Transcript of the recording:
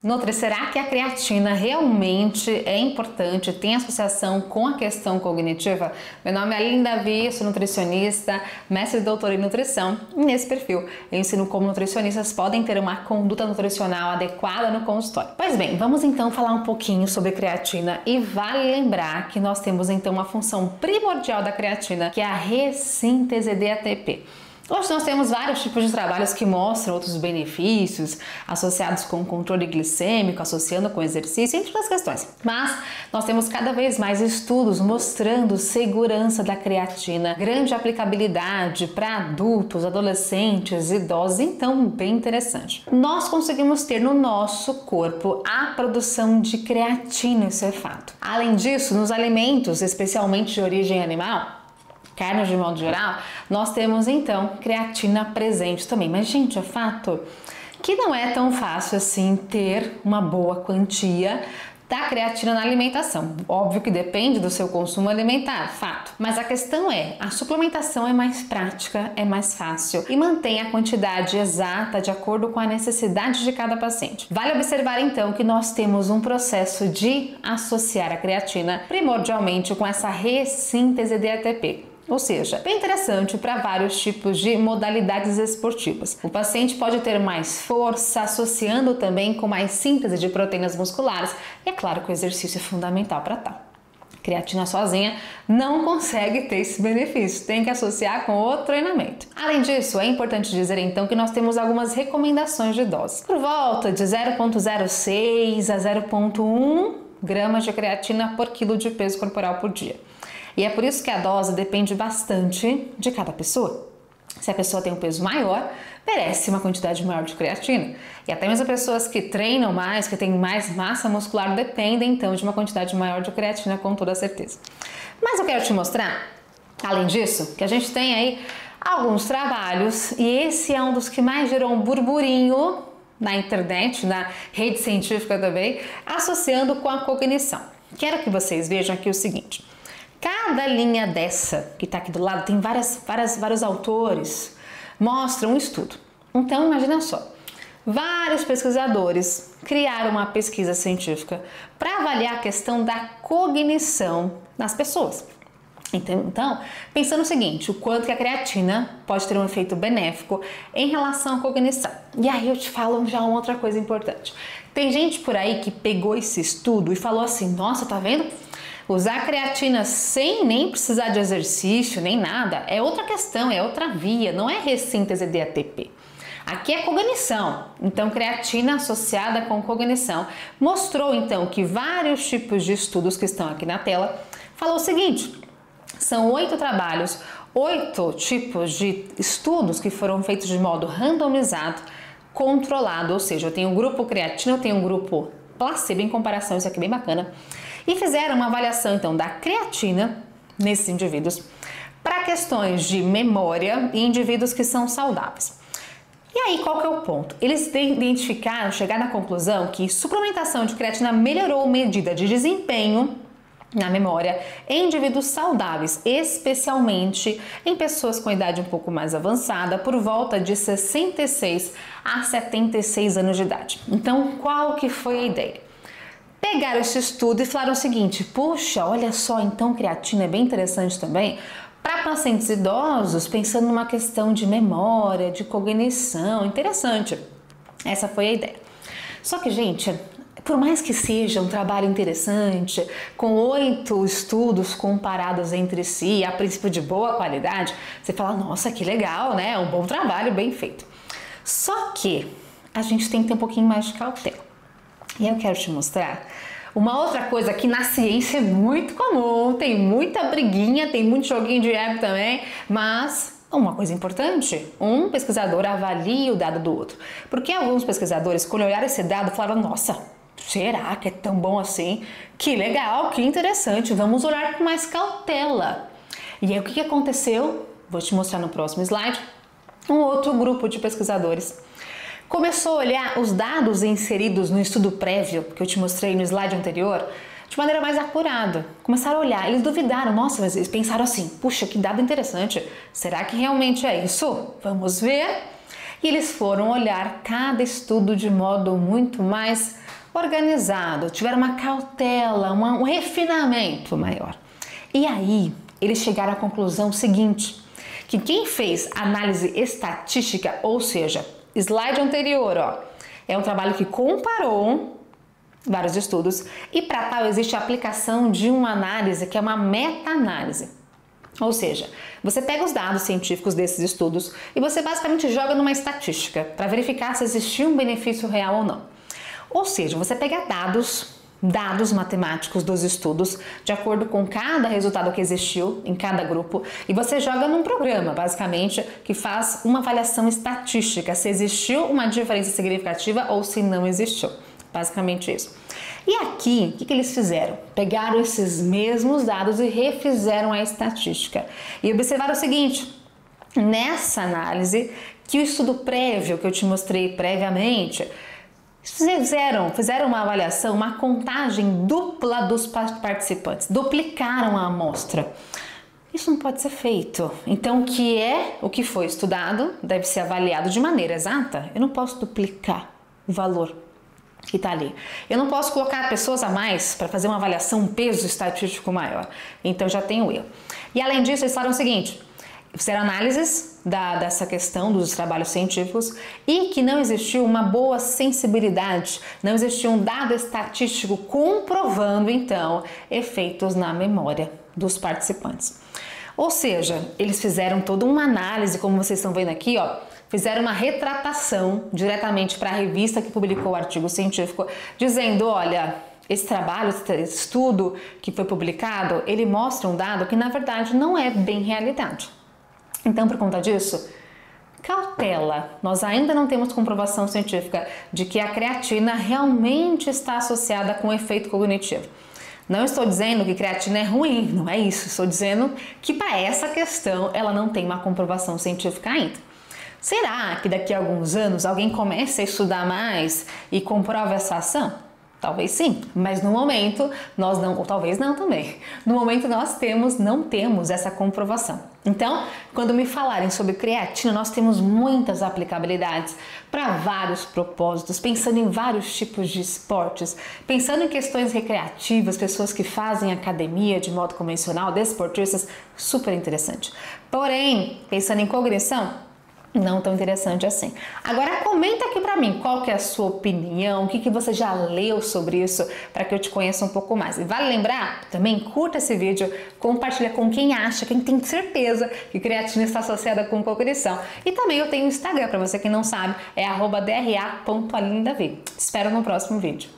Nutri, será que a creatina realmente é importante, tem associação com a questão cognitiva? Meu nome é Aline Davi, sou nutricionista, mestre e doutora em nutrição, e nesse perfil eu ensino como nutricionistas podem ter uma conduta nutricional adequada no consultório. Pois bem, vamos então falar um pouquinho sobre creatina e vale lembrar que nós temos então uma função primordial da creatina, que é a ressíntese de ATP. Hoje nós temos vários tipos de trabalhos que mostram outros benefícios associados com o controle glicêmico, associando com exercício, entre outras questões. Mas nós temos cada vez mais estudos mostrando segurança da creatina, grande aplicabilidade para adultos, adolescentes, idosos, então bem interessante. Nós conseguimos ter no nosso corpo a produção de creatina, isso é fato. Além disso, nos alimentos, especialmente de origem animal, carne de modo geral, nós temos então creatina presente também. Mas gente, é fato que não é tão fácil assim ter uma boa quantia da creatina na alimentação. Óbvio que depende do seu consumo alimentar, fato. Mas a questão é, a suplementação é mais prática, é mais fácil e mantém a quantidade exata de acordo com a necessidade de cada paciente. Vale observar então que nós temos um processo de associar a creatina primordialmente com essa ressíntese de ATP. Ou seja, bem interessante para vários tipos de modalidades esportivas. O paciente pode ter mais força, associando também com mais síntese de proteínas musculares, e é claro que o exercício é fundamental para tal. Creatina sozinha não consegue ter esse benefício, tem que associar com o treinamento. Além disso, é importante dizer então que nós temos algumas recomendações de dose. Por volta de 0,06 a 0,1 gramas de creatina por quilo de peso corporal por dia. E é por isso que a dose depende bastante de cada pessoa. Se a pessoa tem um peso maior, merece uma quantidade maior de creatina. E até mesmo pessoas que treinam mais, que têm mais massa muscular, dependem então de uma quantidade maior de creatina, com toda certeza. Mas eu quero te mostrar, além disso, que a gente tem aí alguns trabalhos, e esse é um dos que mais gerou um burburinho na internet, na rede científica também, associando com a cognição. Quero que vocês vejam aqui o seguinte. Cada linha dessa, que está aqui do lado, tem vários autores, mostram um estudo. Então, imagina só, vários pesquisadores criaram uma pesquisa científica para avaliar a questão da cognição nas pessoas. Então, pensando o seguinte, o quanto que a creatina pode ter um efeito benéfico em relação à cognição. E aí eu te falo já uma outra coisa importante. Tem gente por aí que pegou esse estudo e falou assim, nossa, tá vendo? Usar creatina sem nem precisar de exercício, nem nada, é outra questão, é outra via, não é ressíntese de ATP. Aqui é cognição, então creatina associada com cognição. Mostrou então que vários tipos de estudos que estão aqui na tela falou o seguinte, são 8 trabalhos, 8 tipos de estudos que foram feitos de modo randomizado, controlado, ou seja, eu tenho um grupo creatina, eu tenho um grupo placebo em comparação, isso aqui é bem bacana. E fizeram uma avaliação então da creatina nesses indivíduos para questões de memória e indivíduos que são saudáveis. E aí qual que é o ponto? Eles identificaram, chegaram à conclusão que suplementação de creatina melhorou a medida de desempenho na memória em indivíduos saudáveis, especialmente em pessoas com idade um pouco mais avançada, por volta de 66 a 76 anos de idade. Então qual que foi a ideia? Pegaram esse estudo e falaram o seguinte, puxa, olha só, então creatina é bem interessante também para pacientes idosos, pensando numa questão de memória, de cognição, interessante. Essa foi a ideia. Só que, gente, por mais que seja um trabalho interessante, com 8 estudos comparados entre si, a princípio de boa qualidade, você fala, nossa, que legal, né? É um bom trabalho, bem feito. Só que a gente tem que ter um pouquinho mais de cautela. E eu quero te mostrar uma outra coisa que na ciência é muito comum, tem muita briguinha, tem muito joguinho de ego também, mas uma coisa importante, um pesquisador avalia o dado do outro. Porque alguns pesquisadores, quando olharam esse dado, falaram, nossa, será que é tão bom assim? Que legal, que interessante, vamos olhar com mais cautela. E aí o que aconteceu? Vou te mostrar no próximo slide. Um outro grupo de pesquisadores começou a olhar os dados inseridos no estudo prévio, que eu te mostrei no slide anterior, de maneira mais acurada. Começaram a olhar, eles duvidaram, nossa, mas eles pensaram assim, puxa, que dado interessante, será que realmente é isso? Vamos ver. E eles foram olhar cada estudo de modo muito mais organizado, tiveram uma cautela, um refinamento maior. E aí, eles chegaram à conclusão seguinte, que quem fez análise estatística, ou seja, slide anterior, ó, é um trabalho que comparou vários estudos e para tal existe a aplicação de uma análise que é uma meta-análise. Ou seja, você pega os dados científicos desses estudos e você basicamente joga numa estatística para verificar se existiu um benefício real ou não. Ou seja, você pega dados matemáticos dos estudos, de acordo com cada resultado que existiu em cada grupo, e você joga num programa, basicamente, que faz uma avaliação estatística, se existiu uma diferença significativa ou se não existiu. Basicamente isso. E aqui, o que eles fizeram? Pegaram esses mesmos dados e refizeram a estatística. E observaram o seguinte, nessa análise, que o estudo prévio que eu te mostrei previamente, fizeram uma avaliação, uma contagem dupla dos participantes, duplicaram a amostra. Isso não pode ser feito. Então, o que foi estudado deve ser avaliado de maneira exata. Eu não posso duplicar o valor que está ali. Eu não posso colocar pessoas a mais para fazer uma avaliação, um peso estatístico maior. Então, já tem o erro. E além disso, eles falaram o seguinte, fizeram análises dessa questão dos trabalhos científicos e que não existiu uma boa sensibilidade, não existiu um dado estatístico comprovando, então, efeitos na memória dos participantes. Ou seja, eles fizeram toda uma análise, como vocês estão vendo aqui, ó, fizeram uma retratação diretamente para a revista que publicou o artigo científico, dizendo, olha, esse trabalho, esse estudo que foi publicado, ele mostra um dado que, na verdade, não é bem realidade. Então, por conta disso, cautela. Nós ainda não temos comprovação científica de que a creatina realmente está associada com efeito cognitivo. Não estou dizendo que creatina é ruim, não é isso. Estou dizendo que para essa questão ela não tem uma comprovação científica ainda. Será que daqui a alguns anos alguém comece a estudar mais e comprova essa ação? Talvez sim, mas no momento nós não, ou talvez não também. No momento nós não temos essa comprovação. Então, quando me falarem sobre creatina, nós temos muitas aplicabilidades para vários propósitos, pensando em vários tipos de esportes, pensando em questões recreativas, pessoas que fazem academia de modo convencional, desportistas, super interessante. Porém, pensando em cognição, não tão interessante assim. Agora comenta aqui pra mim qual que é a sua opinião, o que você já leu sobre isso, para que eu te conheça um pouco mais. E vale lembrar, também curta esse vídeo, compartilha com quem acha, quem tem certeza que creatina está associada com cognição. E também eu tenho o Instagram, para você que não sabe, é @dra.alindavi. Te espero no próximo vídeo.